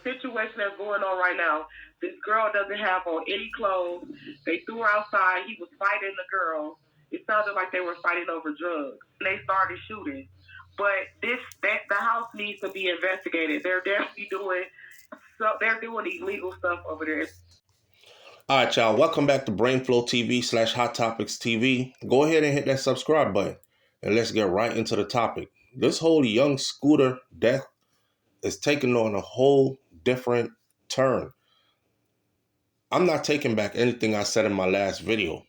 situation that's going on right now. This girl doesn't have on any clothes. They threw her outside. He was fighting the girl. It sounded like they were fighting over drugs. And they started shooting. But the house needs to be investigated. They're definitely doing illegal stuff over there. All right, y'all. Welcome back to BrainFLoTv / Hot Topics TV. Go ahead and hit that subscribe button, and let's get right into the topic. This whole young Scooter death is taking on a whole different turn. I'm not taking back anything I said in my last video.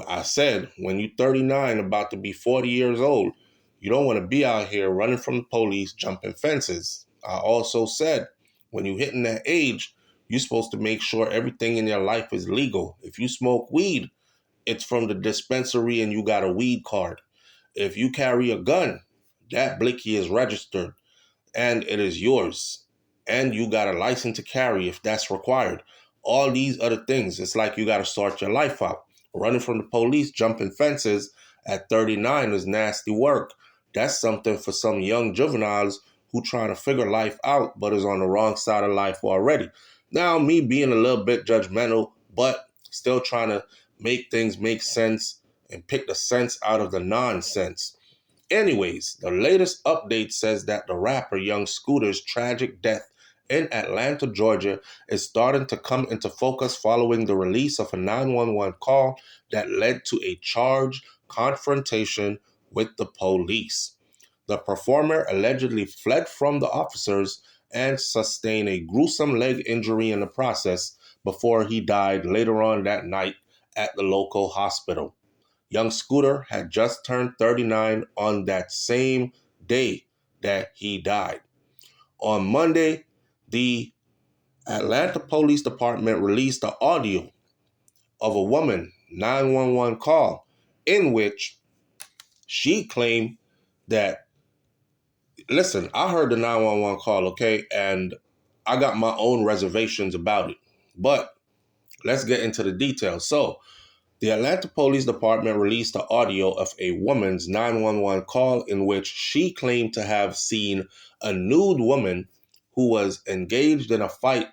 I said, when you're 39, about to be 40 years old, you don't want to be out here running from the police, jumping fences. I also said, when you're hitting that age, you're supposed to make sure everything in your life is legal. If you smoke weed, it's from the dispensary and you got a weed card. If you carry a gun, that blicky is registered and it is yours. And you got a license to carry if that's required. All these other things, it's like you got to start your life out. Running from the police, jumping fences at 39 is nasty work. That's something for some young juveniles who trying to figure life out but is on the wrong side of life already. Now, me being a little bit judgmental, but still trying to make things make sense and pick the sense out of the nonsense. Anyways, the latest update says that the rapper Young Scooter's tragic death in Atlanta, Georgia, is starting to come into focus following the release of a 911 call that led to a charged confrontation with the police. The performer allegedly fled from the officers and sustained a gruesome leg injury in the process before he died later on that night at the local hospital. Young Scooter had just turned 39 on that same day that he died. On Monday, the Atlanta Police Department released the audio of a woman 911 call in which she claimed that, listen, I heard the 911 call, okay, and I got my own reservations about it. But let's get into the details. So, the Atlanta Police Department released the audio of a woman's 911 call in which she claimed to have seen a nude woman who was engaged in a fight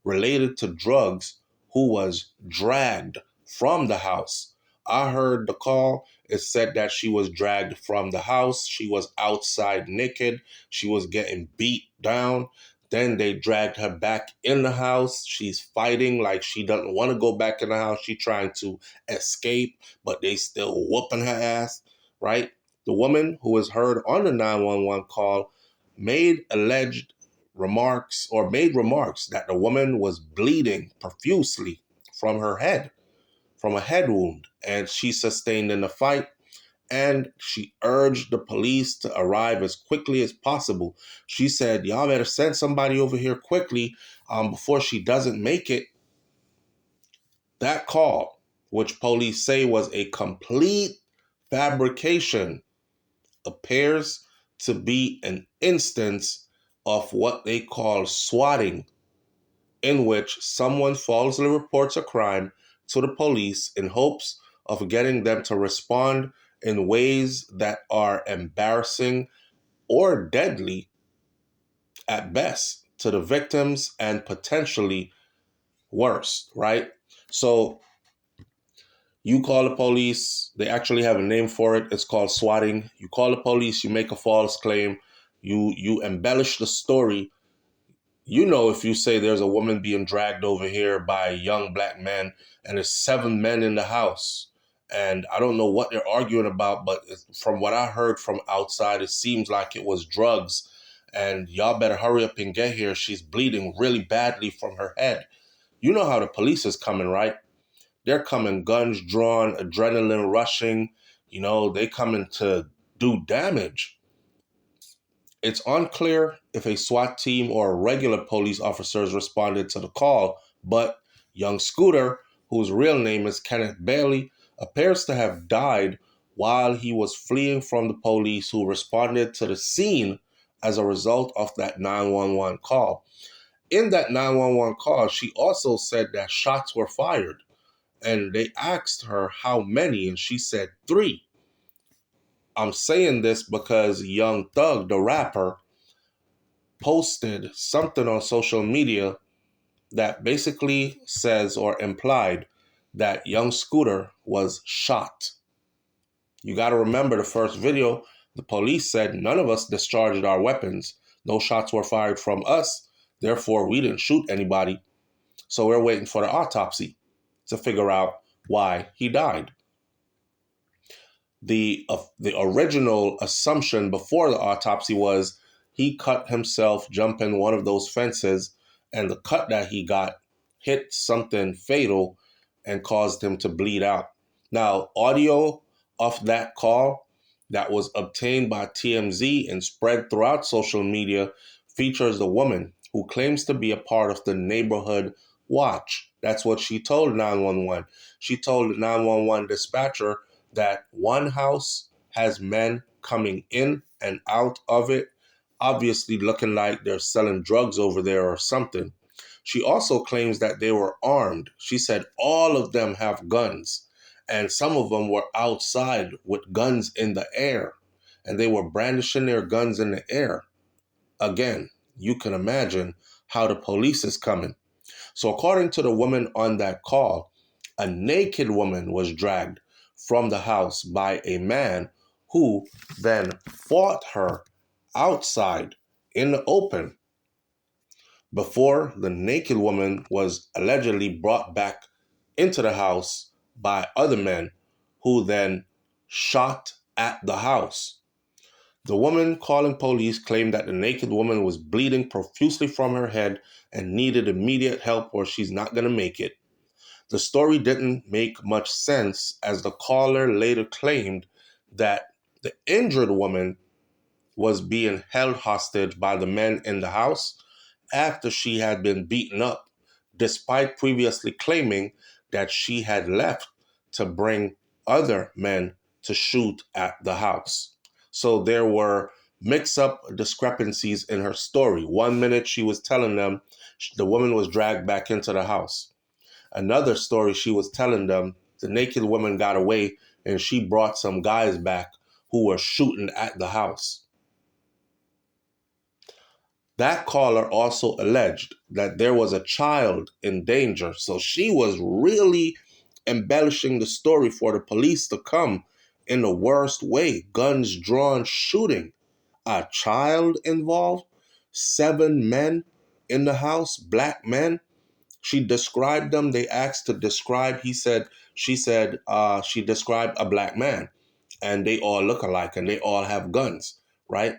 related to drugs who was dragged from the house. I heard the call. It said that she was dragged from the house. She was outside naked. She was getting beat down. Then they dragged her back in the house. She's fighting like she doesn't want to go back in the house. She's trying to escape, but they still whooping her ass, right? The woman who was heard on the 911 call made remarks that the woman was bleeding profusely from her head, from a head wound, and she sustained in the fight. And she urged the police to arrive as quickly as possible. She said, y'all better send somebody over here quickly before she doesn't make it. That call, which police say was a complete fabrication, appears to be an instance of what they call swatting, in which someone falsely reports a crime to the police in hopes of getting them to respond in ways that are embarrassing or deadly at best to the victims and potentially worse, right? So you call the police, they actually have a name for it. It's called swatting. You call the police, you make a false claim, you embellish the story. You know, if you say there's a woman being dragged over here by a young black man and there's 7 men in the house, and I don't know what they're arguing about, but from what I heard from outside, it seems like it was drugs. And y'all better hurry up and get here. She's bleeding really badly from her head. You know how the police is coming, right? They're coming guns drawn, adrenaline rushing. You know, they coming to do damage. It's unclear if a SWAT team or regular police officers responded to the call, but young Scooter, whose real name is Kenneth Bailey, appears to have died while he was fleeing from the police who responded to the scene as a result of that 911 call. In that 911 call, she also said that shots were fired, and they asked her how many, and she said 3. I'm saying this because Young Thug, the rapper, posted something on social media that basically says or implied that young Scooter was shot. You got to remember the first video, the police said none of us discharged our weapons. No shots were fired from us. Therefore, we didn't shoot anybody. So we're waiting for the autopsy to figure out why he died. The original assumption before the autopsy was he cut himself jumping one of those fences, and the cut that he got hit something fatal and caused him to bleed out. Now, audio of that call that was obtained by TMZ and spread throughout social media features the woman who claims to be a part of the neighborhood watch. That's what she told 911. She told the 911 dispatcher that one house has men coming in and out of it, obviously looking like they're selling drugs over there or something. She also claims that they were armed. She said all of them have guns, and some of them were outside with guns in the air, and they were brandishing their guns in the air. Again, you can imagine how the police is coming. So according to the woman on that call, a naked woman was dragged from the house by a man who then fought her outside in the open before the naked woman was allegedly brought back into the house by other men who then shot at the house. The woman calling police claimed that the naked woman was bleeding profusely from her head and needed immediate help or she's not going to make it. The story didn't make much sense as the caller later claimed that the injured woman was being held hostage by the men in the house after she had been beaten up, despite previously claiming that she had left to bring other men to shoot at the house. So there were mix-up discrepancies in her story. 1 minute she was telling them the woman was dragged back into the house. Another story she was telling them the naked woman got away and she brought some guys back who were shooting at the house. That caller also alleged that there was a child in danger. So she was really embellishing the story for the police to come in the worst way. Guns drawn, shooting. A child involved. 7 men in the house, black men. She described them. They asked to describe. She said she described a black man. And they all look alike and they all have guns, right?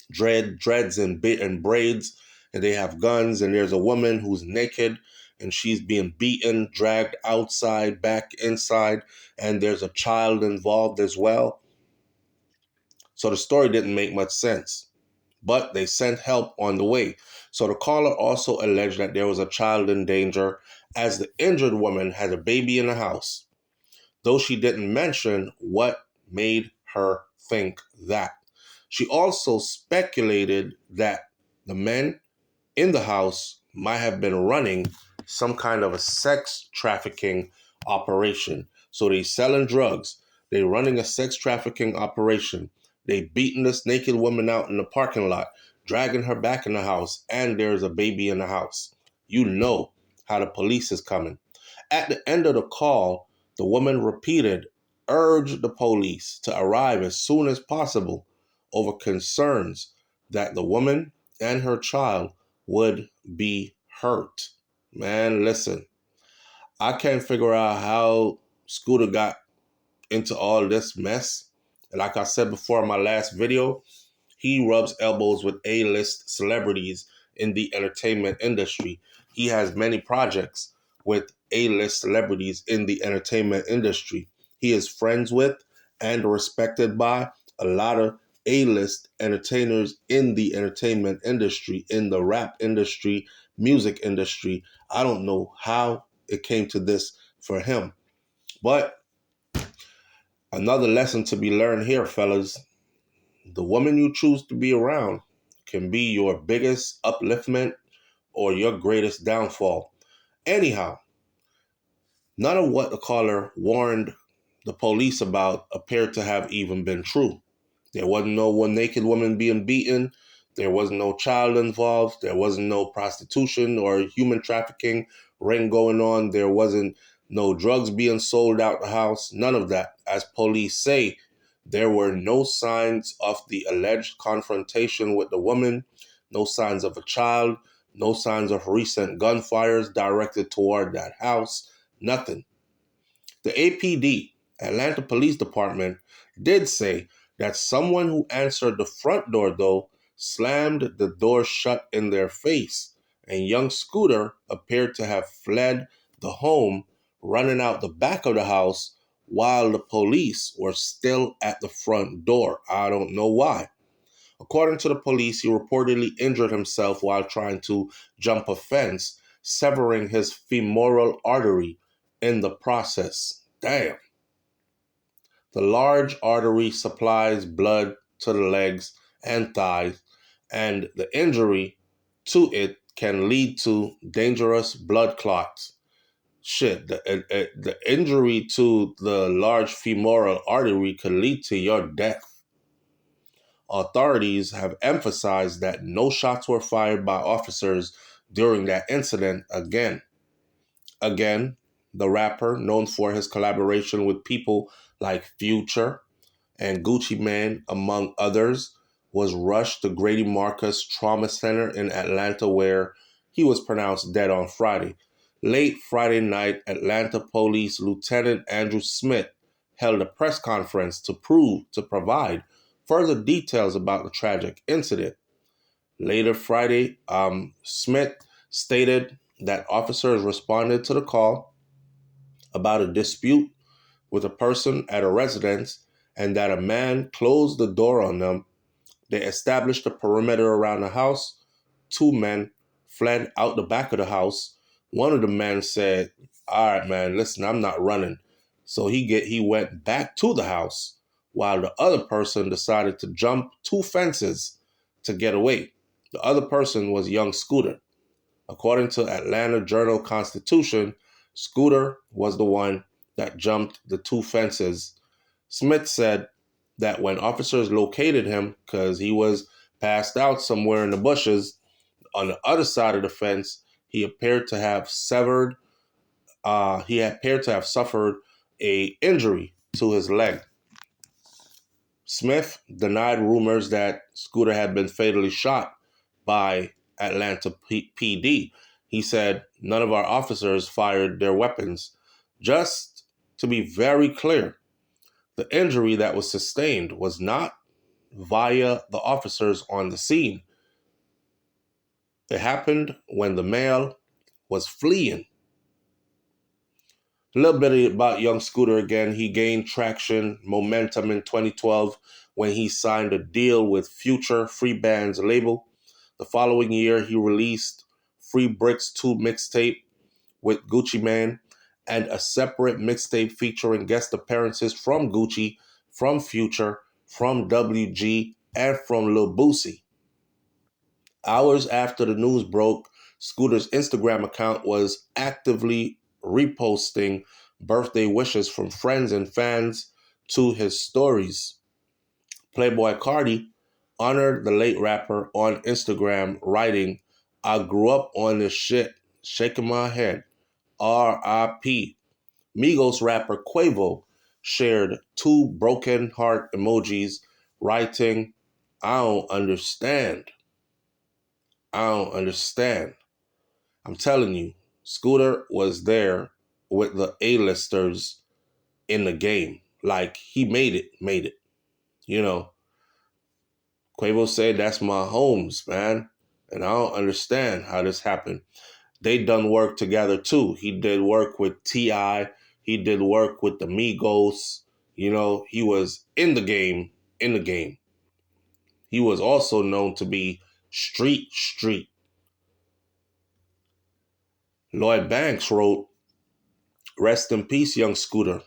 Dreads and braids, and they have guns, and there's a woman who's naked and she's being beaten, dragged outside, back inside, and there's a child involved as well. So the story didn't make much sense, but they sent help on the way. So the caller also alleged that there was a child in danger as the injured woman had a baby in the house, though she didn't mention what made her think that. She also speculated that the men in the house might have been running some kind of a sex trafficking operation. So they selling drugs. They running a sex trafficking operation. They beating this naked woman out in the parking lot, dragging her back in the house, and there's a baby in the house. You know how the police is coming. At the end of the call, the woman urged the police to arrive as soon as possible over concerns that the woman and her child would be hurt. Man, listen, I can't figure out how Scooter got into all this mess. And like I said before in my last video, he rubs elbows with A-list celebrities in the entertainment industry. He has many projects with A-list celebrities in the entertainment industry. He is friends with and respected by a lot of A-list entertainers in the entertainment industry, in the rap industry, music industry. I don't know how it came to this for him. But another lesson to be learned here, fellas. The woman you choose to be around can be your biggest upliftment or your greatest downfall. Anyhow, none of what the caller warned the police about appeared to have even been true. There wasn't no one naked woman being beaten. There was no child involved. There wasn't no prostitution or human trafficking ring going on. There wasn't no drugs being sold out the house. None of that. As police say, there were no signs of the alleged confrontation with the woman, no signs of a child, no signs of recent gunfires directed toward that house, nothing. The APD, Atlanta Police Department, did say that someone who answered the front door, though, slammed the door shut in their face, and young Scooter appeared to have fled the home, running out the back of the house while the police were still at the front door. I don't know why. According to the police, he reportedly injured himself while trying to jump a fence, severing his femoral artery in the process. Damn. The large artery supplies blood to the legs and thighs, and the injury to it can lead to dangerous blood clots. Shit, the injury to the large femoral artery could lead to your death. Authorities have emphasized that no shots were fired by officers during that incident again. The rapper, known for his collaboration with people like Future and Gucci Mane, among others, was rushed to Grady Marcus Trauma Center in Atlanta, where he was pronounced dead on Friday. Late Friday night, Atlanta Police Lieutenant Andrew Smith held a press conference to provide further details about the tragic incident. Later Friday, Smith stated that officers responded to the call about a dispute with a person at a residence and that a man closed the door on them. They established a perimeter around the house. Two men fled out the back of the house. One of the men said, "All right, man, listen, I'm not running." So he went back to the house while the other person decided to jump two fences to get away. The other person was young Scooter. According to Atlanta Journal-Constitution, Scooter was the one that jumped the two fences. Smith said that when officers located him, because he was passed out somewhere in the bushes on the other side of the fence, he appeared to have suffered a injury to his leg. Smith denied rumors that Scooter had been fatally shot by Atlanta PD. He said, "None of our officers fired their weapons." Just to be very clear, the injury that was sustained was not via the officers on the scene. It happened when the male was fleeing. A little bit about young Scooter again. He gained traction, momentum in 2012 when he signed a deal with Future Free Band's label. The following year, he released Free Bricks 2 mixtape with Gucci Mane and a separate mixtape featuring guest appearances from Gucci, from Future, from WG, and from Lil Boosie. Hours after the news broke, Scooter's Instagram account was actively reposting birthday wishes from friends and fans to his stories. Playboi Carti honored the late rapper on Instagram, writing, "I grew up on this shit, shaking my head. R.I.P." Migos rapper Quavo shared two broken heart emojis, writing, "I don't understand. I don't understand." I'm telling you, Scooter was there with the A-listers in the game. Like, he made it. You know, Quavo said, "That's my homes, man. And I don't understand how this happened." They done work together too. He did work with T.I. He did work with the Migos. You know, he was in the game. He was also known to be street. Lloyd Banks wrote, "Rest in peace, young Scooter."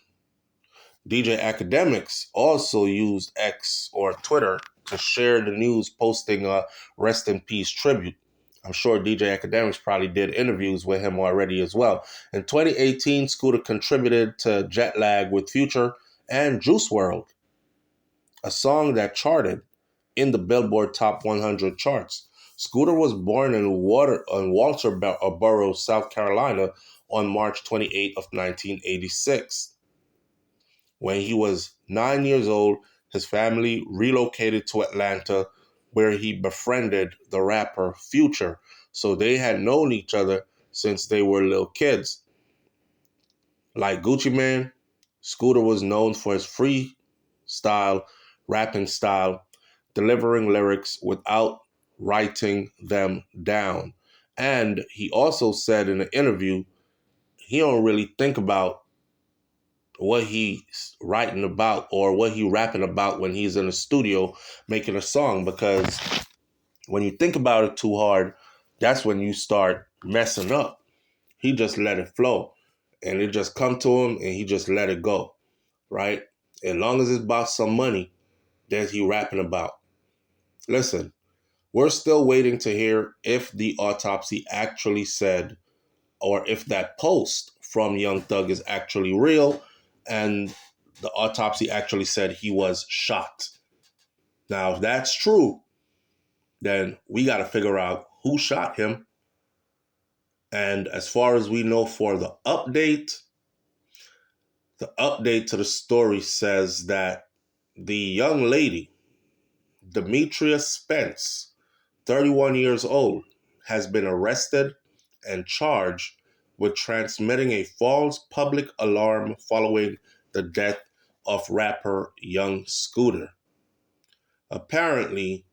DJ Academics also used X or Twitter to share the news, posting a rest in peace tribute. I'm sure DJ Academics probably did interviews with him already as well. In 2018, Scooter contributed to Jet Lag with Future and Juice WRLD, a song that charted in the Billboard Top 100 charts. Scooter was born in Walterboro, South Carolina on March 28 of 1986. When he was 9 years old, his family relocated to Atlanta, where he befriended the rapper Future. So they had known each other since they were little kids. Like Gucci Mane, Scooter was known for his freestyle rapping style, delivering lyrics without writing them down. And he also said in an interview, he don't really think about what he's writing about or what he rapping about when he's in the studio making a song, because when you think about it too hard, that's when you start messing up. He just let it flow and it just come to him and he just let it go, right? As long as it's about some money, that's he rapping about. Listen, we're still waiting to hear if the autopsy actually said, or if that post from Young Thug is actually real and the autopsy actually said he was shot. Now, if that's true, then we got to figure out who shot him. And as far as we know for the update to the story says that the young lady, Demetria Spence, 31 years old, has been arrested and charged with transmitting a false public alarm following the death of rapper Young Scooter. Apparently,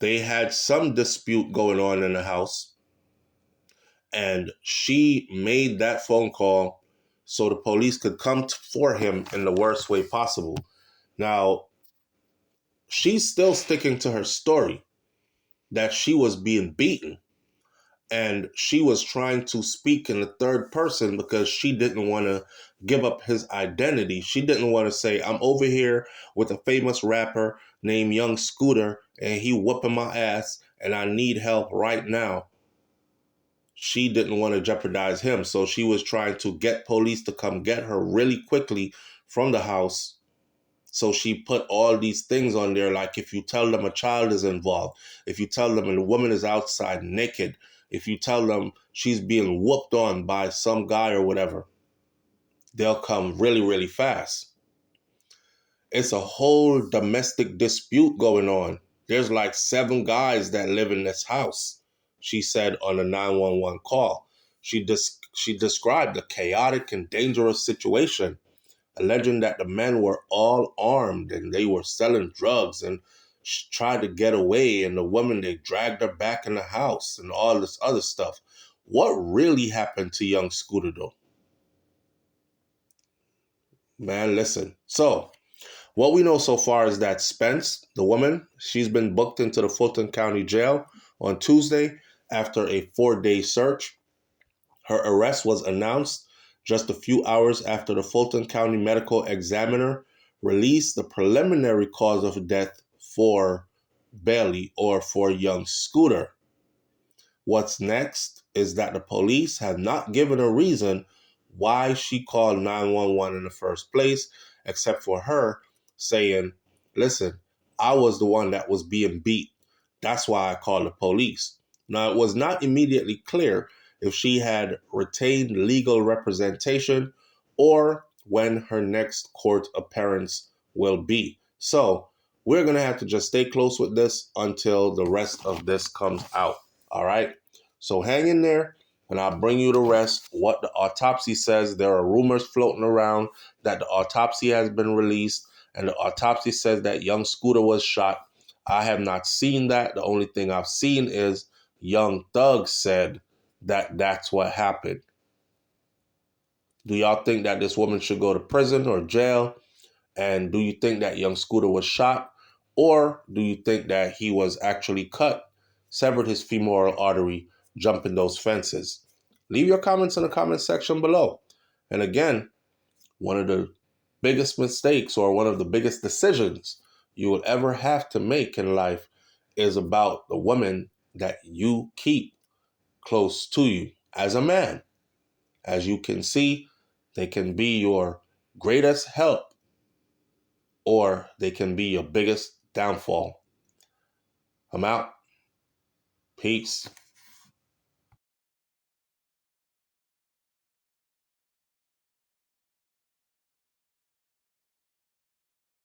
they had some dispute going on in the house, and she made that phone call so the police could come for him in the worst way possible. Now, she's still sticking to her story that she was being beaten, and she was trying to speak in the third person because she didn't want to give up his identity. She didn't want to say, I'm over here with a famous rapper named Young Scooter and he whooping my ass and I need help right now. She didn't want to jeopardize him. So she was trying to get police to come get her really quickly from the house. So she put all these things on there, like if you tell them a child is involved, if you tell them a woman is outside naked, if you tell them she's being whooped on by some guy or whatever, they'll come really, really fast. It's a whole domestic dispute going on. There's like 7 guys that live in this house, she said on a 911 call. She described a chaotic and dangerous situation, alleging that the men were all armed and they were selling drugs and tried to get away, and the woman, they dragged her back in the house and all this other stuff. What really happened to Young Scooter though? Man, listen. So, what we know so far is that Spence, the woman, she's been booked into the Fulton County Jail on Tuesday after a 4-day search. Her arrest was announced just a few hours after the Fulton County Medical Examiner released the preliminary cause of death for Bailey, or for Young Scooter. What's next is that the police have not given a reason why she called 911 in the first place, except for her saying, listen, I was the one that was being beat. That's why I called the police. Now, it was not immediately clear if she had retained legal representation or when her next court appearance will be. So we're going to have to just stay close with this until the rest of this comes out. All right. So hang in there and I'll bring you the rest. What the autopsy says. There are rumors floating around that the autopsy has been released and the autopsy says that Young Scooter was shot. I have not seen that. The only thing I've seen is Young Thug said that that's what happened. Do y'all think that this woman should go to prison or jail? And do you think that Young Scooter was shot? Or do you think that he was actually cut, severed his femoral artery, jumping those fences? Leave your comments in the comment section below. And again, one of the biggest mistakes or one of the biggest decisions you will ever have to make in life is about the woman that you keep close to you as a man. As you can see, they can be your greatest help or they can be your biggest downfall. I'm out. Peace.